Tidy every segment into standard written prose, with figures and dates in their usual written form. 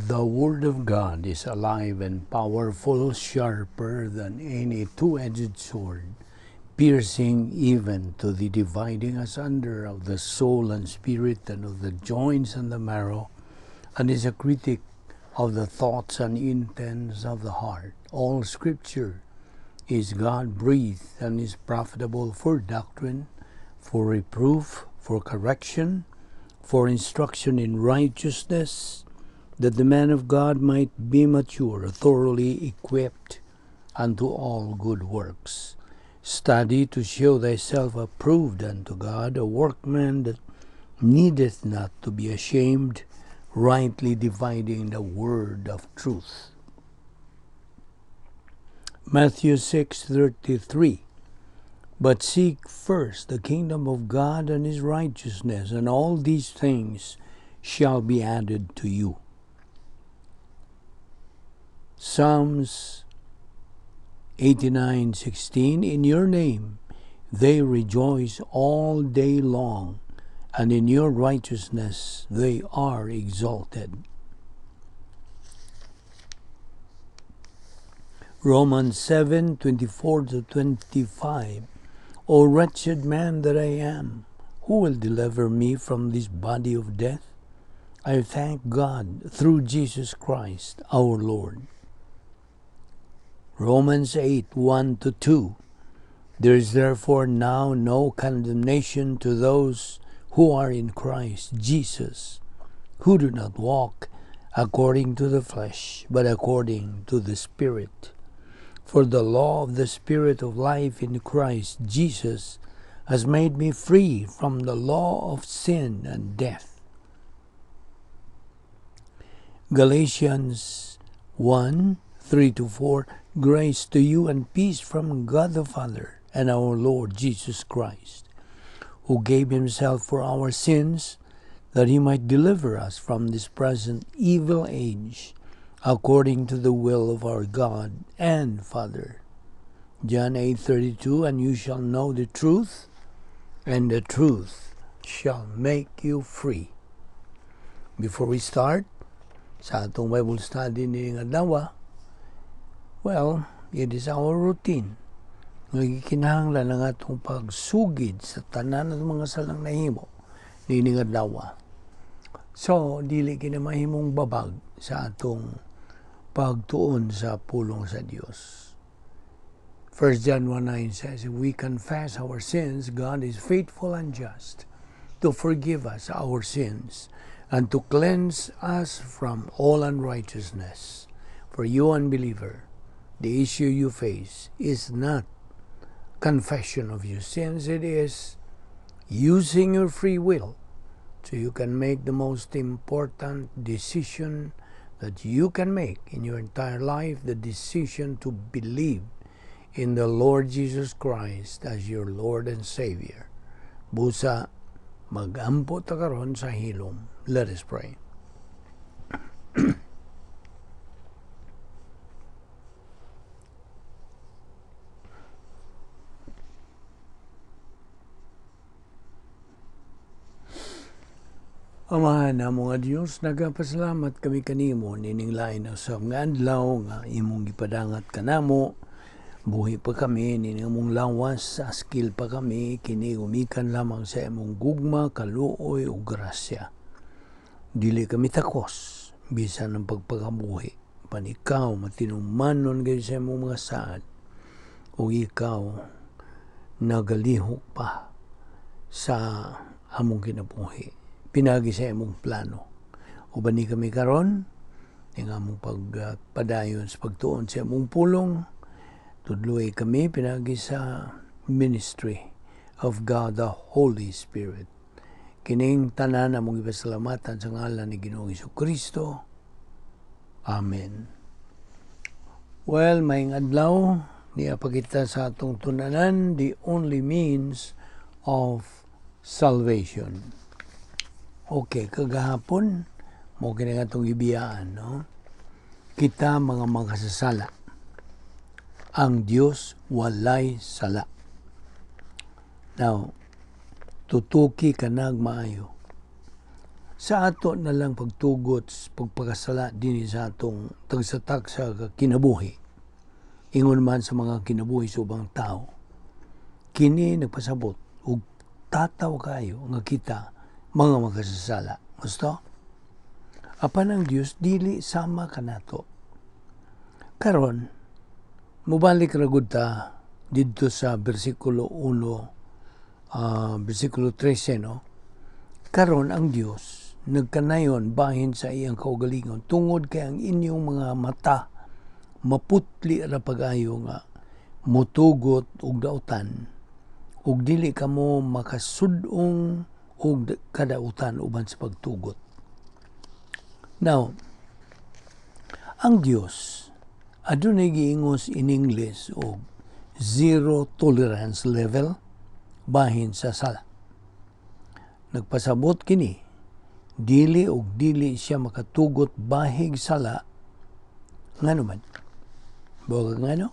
The Word of God is alive and powerful, sharper than any two-edged sword, piercing even to the dividing asunder of the soul and spirit and of the joints and the marrow, and is a critic of the thoughts and intents of the heart. All Scripture is God-breathed and is profitable for doctrine, for reproof, for correction, for instruction in righteousness, that the man of God might be mature, thoroughly equipped unto all good works. Study to show thyself approved unto God, a workman that needeth not to be ashamed, rightly dividing the word of truth. Matthew 6:33. But seek first the kingdom of God and his righteousness, and all these things shall be added to you. Psalms 89:16. In your name they rejoice all day long, and in your righteousness they are exalted. Romans 7:24-25. O wretched man that I am, who will deliver me from this body of death? I thank God through Jesus Christ our Lord. Romans 8:1-2. There is therefore now no condemnation to those who are in Christ Jesus, who do not walk according to the flesh, but according to the Spirit. For the law of the Spirit of life in Christ Jesus has made me free from the law of sin and death. Galatians 1:3-4. Grace to you and peace from God the Father and our Lord Jesus Christ, who gave himself for our sins, that he might deliver us from this present evil age, according to the will of our God and Father. John 8:32. And you shall know the truth, and the truth shall make you free. Before we start sa atong Bible study ni adlaw, well, it is our routine. Nagkikinahanglan ang atong pagsugid sa tanan ng mga salang nahimo ni adlaw. So, dili kinamahimong babag sa atong pagtuon sa pulong sa Dios. 1 John 1:9 says, if we confess our sins, God is faithful and just to forgive us our sins and to cleanse us from all unrighteousness. For you unbeliever, the issue you face is not confession of your sins. It is using your free will so you can make the most important decision that you can make in your entire life, the decision to believe in the Lord Jesus Christ as your Lord and Savior. Busa, mag-ampo ta karon sa hilom. Let us pray. Amahan na mga Diyos, nagapasalamat kami kanimo nining lain ang sa mga adlaw nga imong gipadangat kanamo. Buhi pa kami nining among lawas, askil pa kami, kini umikan lamang sa imong gugma, kaluoy ug grasya. Dili kami takos, bisan ang pagpakabuhi. Panikaw, matinumanon kayo sa imong mga saad. O ikaw, nagalihok pa sa among kinabuhi. Pinagi sa imong plano. Uban ni kami karon, ning among pagpadayon sa pagtuon sa imong pulong, tudloy kami pinagi sa ministry of God the Holy Spirit. Kining tanan among ipasalamatan sa ngalan ni Ginoong Jesucristo. Amen. Well, maayong adlaw, niya pakita sa atong tunanan the only means of salvation. Okay, kagahapon, mo kini nga itong ibiyaan, no? Kita mga makasasala. Ang Diyos walay sala. Now, tutuki ka nagmaayo sa ato na lang pagtugot, pagpakasala din sa atong tagsatak sa kinabuhi. Ingon man sa mga kinabuhi sa ubang tao. Kini nagpasabot ug tataw kayo nga kita mga makasasala. Gusto? Apan ang Dios dili sama kanato. Karon mubalik ra gud ta didto sa bersikulo 1, bersikulo 13, no? Karon ang Dios nagkanayon bahin sa iyang kaugalingon tungod kay ang inyong mga mata maputli ra pag-ayo nga mutugot og dautan ug dili kamo makasud-ong og kadautan uban sa pagtugot. Now, ang Dios adunay giingos in English og zero tolerance level bahin sa sala. Nagpasabot kini dili og dili siya makatugot bahig sala ngano man. Baga ngano?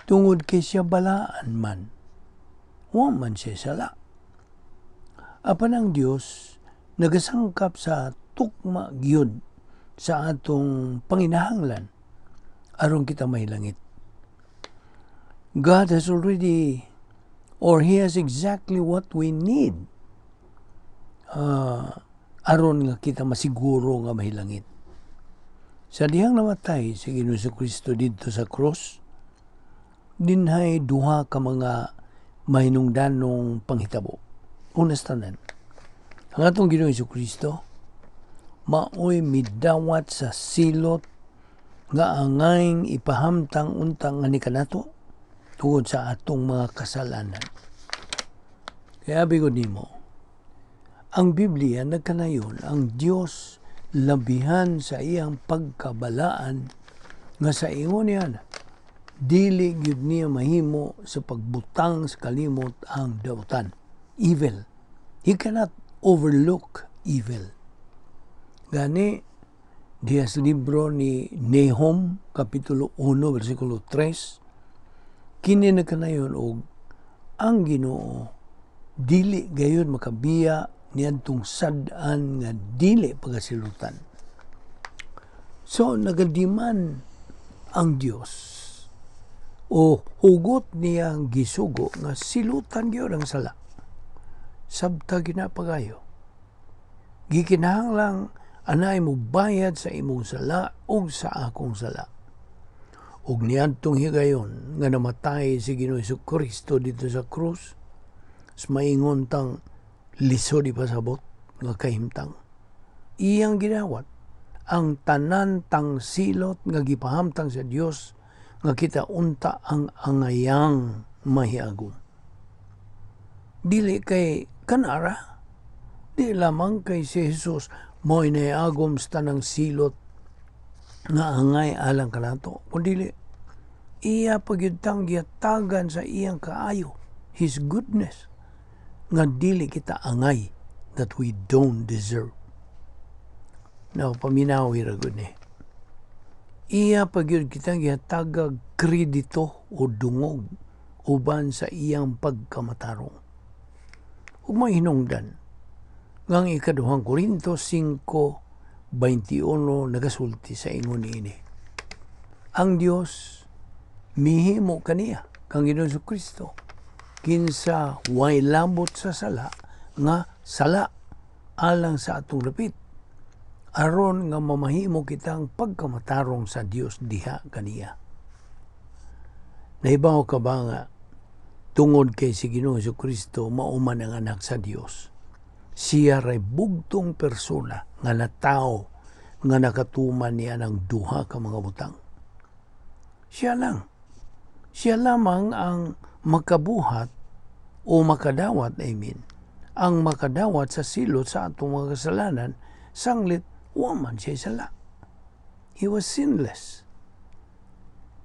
Tungod kay siya balaan man. Wa man siya sala. Apan ang Dios nagasangkap sa tukma gyud sa atong panginahanglan aron kita mahilangit. God has already, or He has exactly what we need aron nga kita masiguro nga mahilangit. Sa dihang namatay si Ginoong Kristo didto sa cross, dinhay duha ka mga mahinungdanong panghitabo. Unas tanan, ang atong Ginoong Kristo maoy midawat sa silot nga angayng ipahamtang untang ani kanato tungod sa atong mga kasalanan. Kaya bigod nimo, ang Biblia nagkanayon ang Dios labihan sa iyang pagkabalaan nga sa ingon niya dili gyud niya mahimo sa pagbutang sa kalimot ang dautan. Evil. He cannot overlook evil. Gani diha sa libro ni Nahum kapitulo 1 bersikulo 3 kini nagkanayon og ang Ginoo dili gayon makabiya niadtong sad-an nga dili pagasilutan. So nagadiman ang Dios o hugot niyang gisugo nga silutan gyud ang sala. Sabta ginapagayo. Gikinahanglang anay mo bayad sa imong sala ug sa akong sala. Ug niadtong higayon nga namatay si Ginoong Kristo dito sa krus, maingon tang lisod ipasabot nga kahimtang. Iyang ginawat ang tanan tang silot nga gipahamtang sa Dios nga kita unta ang angayang mahiagom. Dili kay kanara, di lamang kay si Jesus mo'y naiagom sa tanang silot nga angay alang kanato, kundi iya pagyudtang giyatagan sa iyang kaayo, His goodness, nga dili kita angay that we don't deserve. Now, paminaw hiragod ni. Iya pagyud kita gihatagag kredito o dungog uban sa iyang pagkamatarong. Ug may hinungdan ngang ikaduhang Korinto 5:21 nagasulti sa ingon niini. Ang Dios mihimo kaniya kang Ginoong Kristo kinsa way labot sa sala nga sala alang sa atong lapit aron nga mamahimo kitang pagkamatarong sa Dios diha kaniya. Naibaw ka ba nga tungod kay si Ginoong Kristo mauman ang anak sa Dios, siya ray bugtong persona nga natao nga nakatuman niya ng duha ka mga butang. Siya lamang ang makabuhat o makadawat, ang makadawat sa silot sa atong mga kasalanan, sanglit waman siya sala. He was sinless.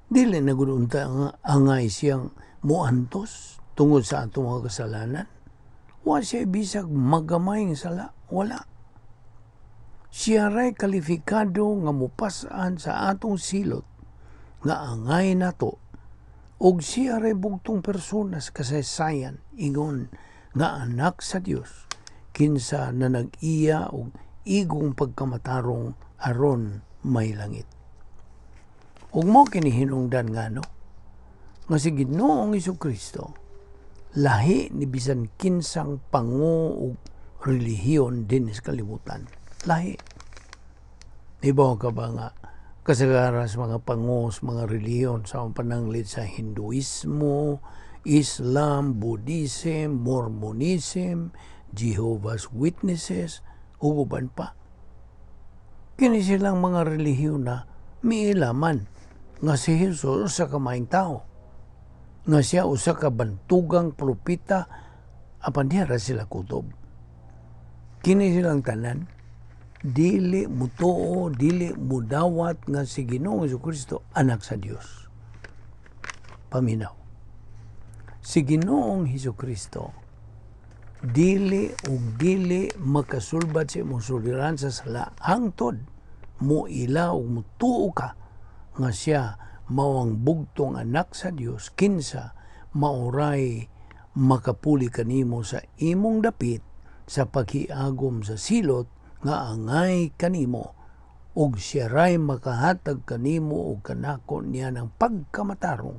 Dili na gudunta nga angay siyang muantos tungod sa atong mga kasalanan. Wa siya bisag magamayng sala. Wala. Siya ray kalifikado nga mupasan sa atong silot nga angay nato. Og siya ray bugtong persona sa kasaysayan ingon nga anak sa Dios kinsa na nag-iya og igong pagkamatarong aron may langit. Ug mo kini hinungdan nga nga si Ginoong Hesukristo lahi ni bisan kinsang pangu ug relihiyon din sa kalibutan. Lahi. Ibaw ka ba nga kasagaras mga pangos, mga relihiyon sa pananglit sa Hinduismo, Islam, Buddhism, Mormonism, Jehovah's Witnesses, ug uban pa. Kini silang mga relihiyon na miilaman nga si Jesus usa ka maayong tao, nga siya usa ka bantugang propeta, apan diha sila kutob. Kini silang tanan dili mutuo, dili mudawat nga si Ginoong Jesucristo anak sa Dios. Paminaw. Si Ginoong Jesucristo dili makasulbad sa imong suliran sa sala hangtod mo ila ug mutuo ka nga siya mao ang bugtong anak sa Dios kinsa mauray makapuli kanimo sa imong dapit sa paghiagom sa silot nga angay kanimo ug siya ray makahatag kanimo ug kanako niya ng pagkamatarong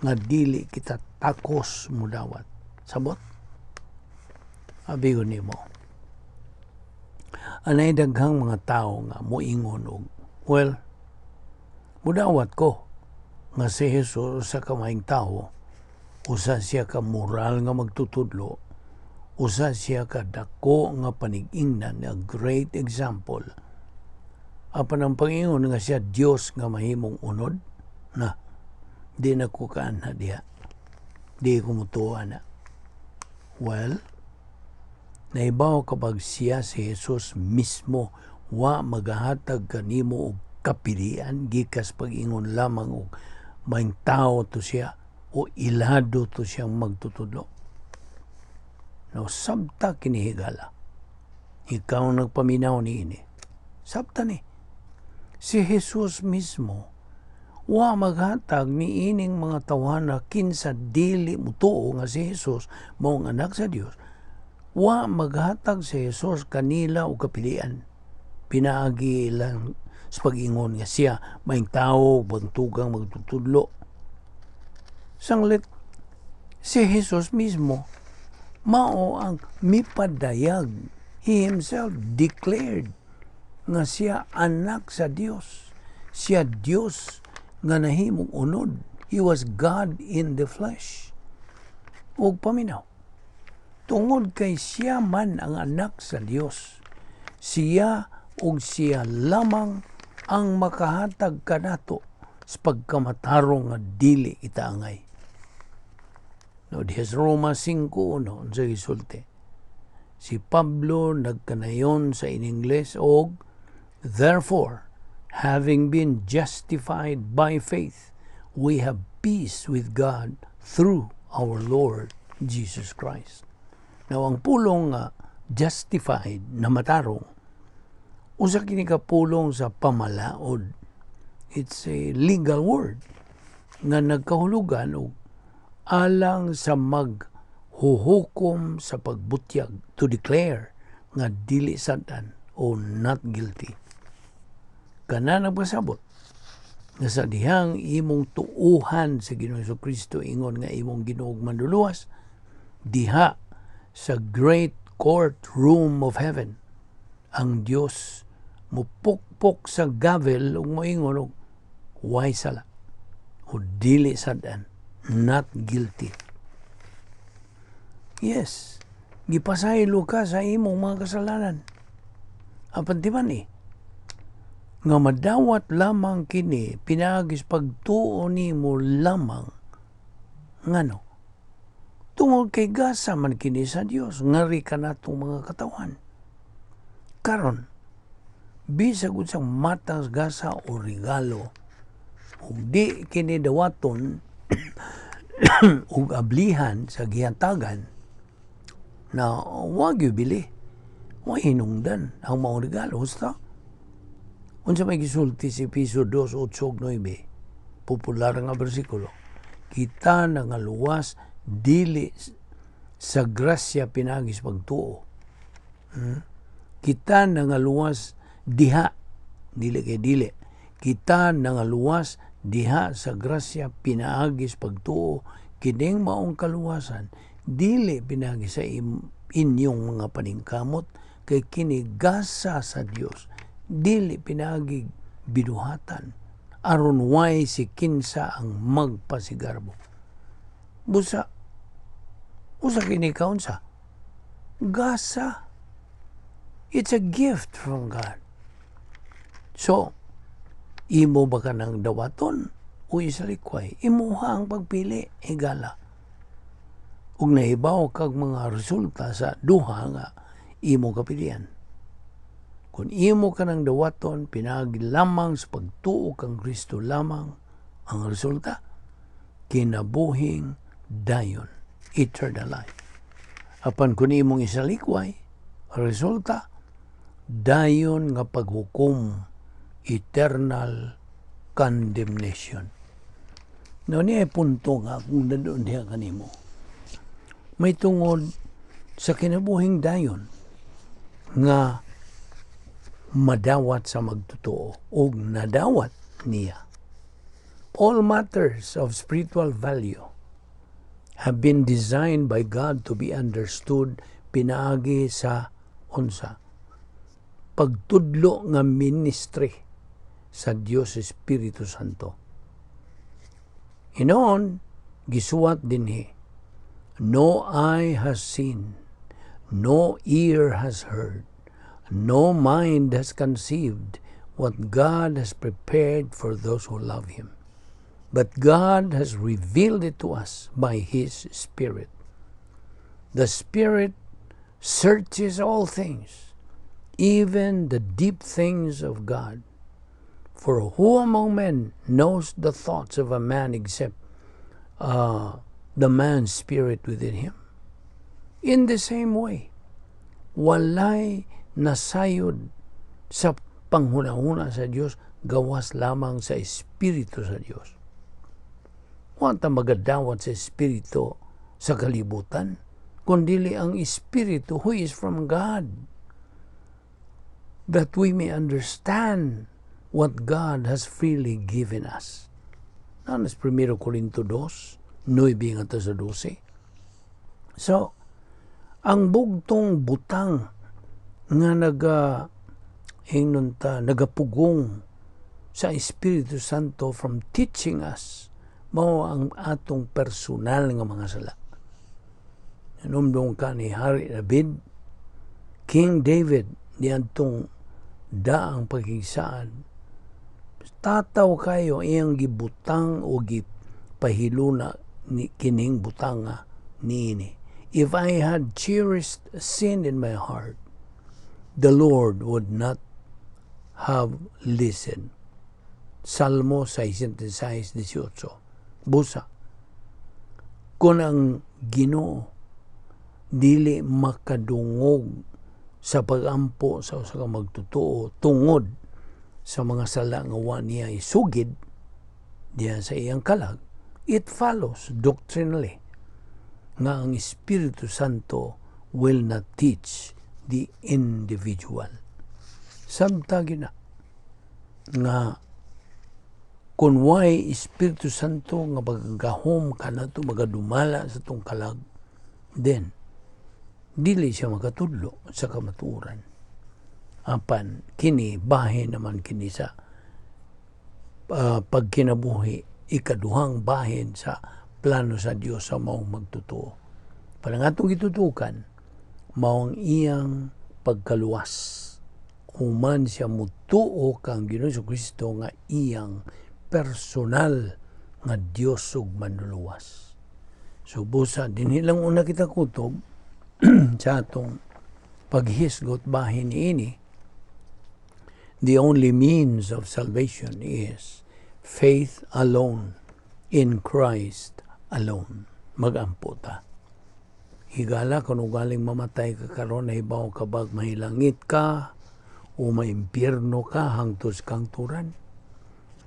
nga dili kita takos mudawat. Sabot? Abigon nimo. Anay daghang mga tao nga moingon og, well, mudawat ko nga si Jesus sa kamaing tao, usa siya ka moral nga magtutudlo, usa siya ka dako nga panig-ingnan, a great example. Apan ang pangingon nga siya Dios nga mahimong unod, na di na ko kaanha diha. Di ko mutuwa na. Well, naibaw kapag siya si Jesus mismo wa magahatag kanimo og kapilian gikas pag-ingon lamang og maing tao to siya o ilado to siyang magtutudlo. No, sabta kinihigala. Ikaw nagpaminaw niini. Sabta ni. Si Jesus mismo wa maghatag ni ining mga tawana kinsa dili mutuo nga si Jesus mao ang anak sa Dios. Wa maghatag si Jesus kanila og kapilian. Pinaagi lang sa pag-ingon nga siya maing tao bantugang magtutudlo. Sanglit si Jesus mismo mao ang mipadayag. He himself declared nga siya anak sa Dios. Siya Dios nga nahimong unod. He was God in the flesh. Ug paminaw, tungod kay siya man ang anak sa Dios, siya ug siya lamang ang makahatag kanato sa pagkamatarong nga dili itaangay. No, dihes Roma 5:1 sa gisulti. Si Pablo nagkanayon sa in-Ingles og, therefore, having been justified by faith, we have peace with God through our Lord Jesus Christ. Now, ang pulong justified na matarong, usa kini ka pulong sa pamalaod. It's a legal word nga nagkahulugan og alang sa maghuhukom sa pagbutyag, to declare nga dili sad-an o not guilty. Kana nagpasabot nga sa dihang imong tuuhan sa Ginoong Jesucristo ingon nga imong Ginoong manluluwas, diha sa great courtroom of heaven ang Dios mupukpok sa gavel ug moingon og way sala o dili sad-an, not guilty. Yes, gipasaylo ka sa imong mga kasalanan. Apan di man nga madawat lamang kini pinagis pagtuo nimo lamang ngano tungod kay gasa man kini sa Dios ngari kanatong mga katawan karon bisag unsang matang gasa o regalo ug di kini dawaton ug ablihan sa gihantagan na wag bili wa hinungdan ang mga regalo usta. Unsa may gisulti si Piso 2:8-9, popular nga bersikulo. Kita na nga luwas dili sa grasya pinagis pagtuo. Kita nangaluwas diha, dili kay dili. Kita nangaluwas diha sa grasya pinaagis pagtuo kining maong kaluwasan, dili pinagi sa inyong mga paningkamot kay kini gasa sa Dios, dili pinagi binuhatan aron way si kinsa ang magpasigarbo. Busa usa kini kaunsa? Gasa. It's a gift from God. So, imo ba ka ng dawaton o isalikway? Imuha ang pagpili, higala. Ug nahibaw kag mga resulta sa duha nga imo kapilian. Kung imo ka ng dawaton, pinagi lamang sa pagtuo kang Kristo lamang, ang resulta, kinabuhing dayon, eternal life. Apan kung imong isalikway, ang resulta, dayon nga paghukom, eternal condemnation. No, niya punto nga kung nandoon diya kanimo. May tungod sa kinabuhing dayon nga madawat sa magtotoo o nadawat niya. All matters of spiritual value have been designed by God to be understood pinaagi sa unsa pagtudlo nga ministry sa Dios Espiritu Santo. Inoon gisuwat dinhi, no eye has seen, no ear has heard, no mind has conceived what God has prepared for those who love Him. But God has revealed it to us by His Spirit. The Spirit searches all things, even the deep things of God. For who among men knows the thoughts of a man except the man's spirit within him? In the same way, walay nasayod sa panghunahuna sa Diyos, gawas lamang sa Espiritu sa Diyos. Wanta magadawat sa Espiritu sa kalibutan, kundili ang Espiritu who is from God, that we may understand what God has freely given us. Nanas 1 Corinto 2, 9 nga sa 12. So, ang bugtong butang nga nagapugong sa Espiritu Santo from teaching us, mao ang atong personal nga mga sala. Numdong ka ni Hari David, King David, diantong daang pagkigsaan, tataw kayo iyang gibutang o gipahiluna ni kining butanga niini. If I had cherished sin in my heart, the Lord would not have listened. Salmo 66:18. Busa, kung ang Ginoo dili makadungog sa pagampo sa usa ka magtotoo tungod sa mga sala nga wa niya isugid diya sa iyang kalag, it follows doctrinally nga ang Espiritu Santo will not teach the individual. Samtagi na nga kung way Espiritu Santo nga magagahom ka na ito, magadumala sa itong kalag, then dili siya makatudlo sa kamatuoran. Apan kini bahin naman kini sa pagkinabuhi, ikaduhang bahin sa plano sa Dios sa maong magtotoo. Parang atong gitutukan, maong iyang pagkaluwas. Human siya mutuo kang Ginoong Kristo nga iyang personal nga Dios ug manluluwas. So busa dinhi lang una kita kutob sa atong paghisgot bahin ini. The only means of salvation is faith alone in Christ alone. Magampo ta. Higala kung galing mamatay ka karon, nahibaw ka bag mahilangit ka o maimpyerno ka hangtod kang turan.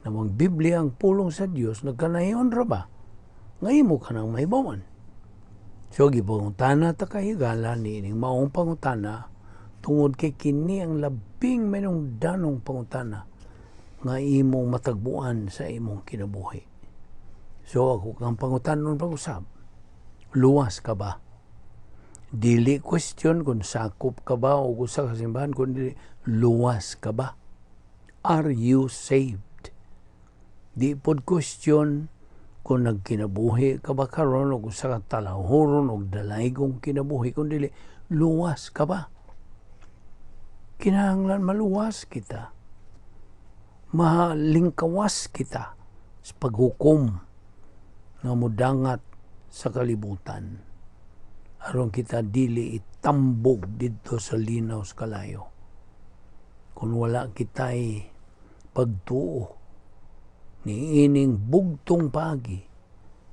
Namang Biblia ang pulong sa Dios nagkanayon ra ba? Ngayon mo ka nang mahibawan. So gipangutana ta kahigala ni ining maong pangutana tungod kay kini ang labing manungdanong pangutana nga imong matagbuan sa imong kinabuhi. So ako kang pangutanon pag-usab, luwas ka ba? Dili question kung sakop ka ba o usa ka simbahan, kundi luwas ka ba? Are you saved? Di pod question kung nagkinabuhi ka ba karon o usa ka talahuron o dalaygong kinabuhi, kundi luwas ka ba? Kinahanglan maluwas kita. Malingkawas kita sa paghukom nga mudangat sa kalibutan. Aron kita dili itambog dito sa linaw sa kalayo. Kung wala kita'y pagtuo ni ining bugtong pagi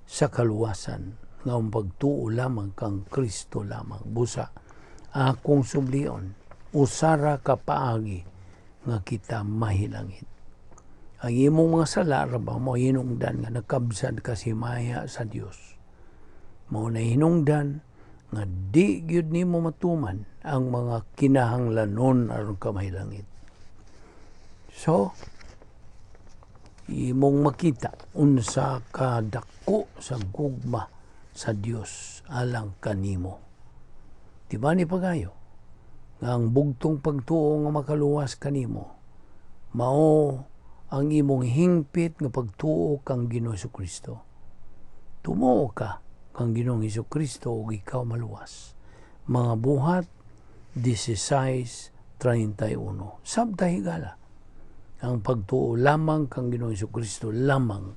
sa kaluwasan nga ang pagtuo lamang kang Kristo lamang. Busa, akong sublion, usara ka paagi nga kita mahilangit. Ang imong mga sala ba mo hinungdan nga nakabsad ka si maya sa Dios. Mao na hinungdan nga di gyud nimo matuman ang mga kinahanglanon aron ka mahilangit. So, imong makita unsa ka dako sa gugma sa Dios alang kanimo. Diba ni pagayo nga ang bugtong pagtuo nga makaluwas kanimo mao ang imong hingpit nga pagtuo kang Ginoong Jesucristo. Tumuo ka kang Ginoong Jesucristo ug ikaw maluwas. Mga buhat 16:31. Sabta higala. Ang pagtuo lamang kang Ginoong Jesucristo lamang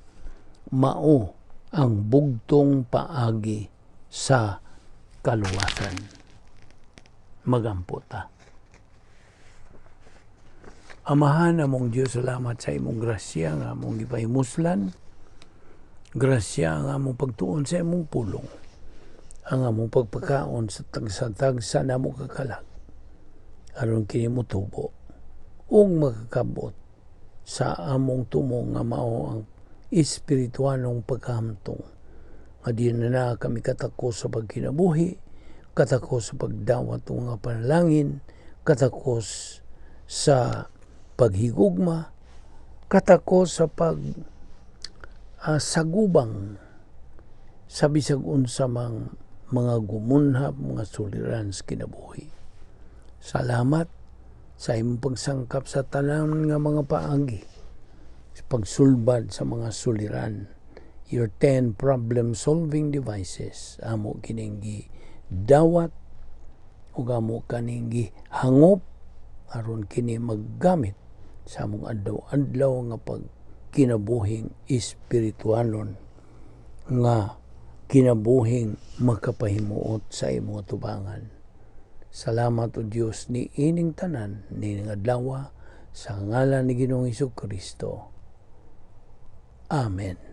mao ang bugtong paagi sa kaluwasan. Magampo ta. Amahan among Diyos, salamat sa imong grasya nga among gipahimuslan. Grasya nga among pagtuon sa imong pulong. Ang among pagpakaon sa tagsa-tagsa na among kakalag. Aron kini mutubo. Ug makakabot sa among tumong nga mao ang espiritualong pagkahamtong. Nga di na kami katakos sa pagkinabuhi, katakos sa pagdawat ng mga panalangin, katakos sa paghigugma, katakos sa sagubang sa bisag unsa mang mga gumunhap, mga suliran sa kinabuhi. Salamat sa imong pagsangkap sa tanan nga mga paagi, sa pagsulbad sa mga suliran. Your 10 problem-solving devices, amo kining dawat ug amo kaning hangop aron kini maggamit sa among adlaw-adlaw nga pagkinabuhing espiritualon nga kinabuhing makapahimuot sa imong tubangan. Salamat o Dios ni ining tanan ni adlaw sa ngalan ni Ginoong Jesucristo. Amen.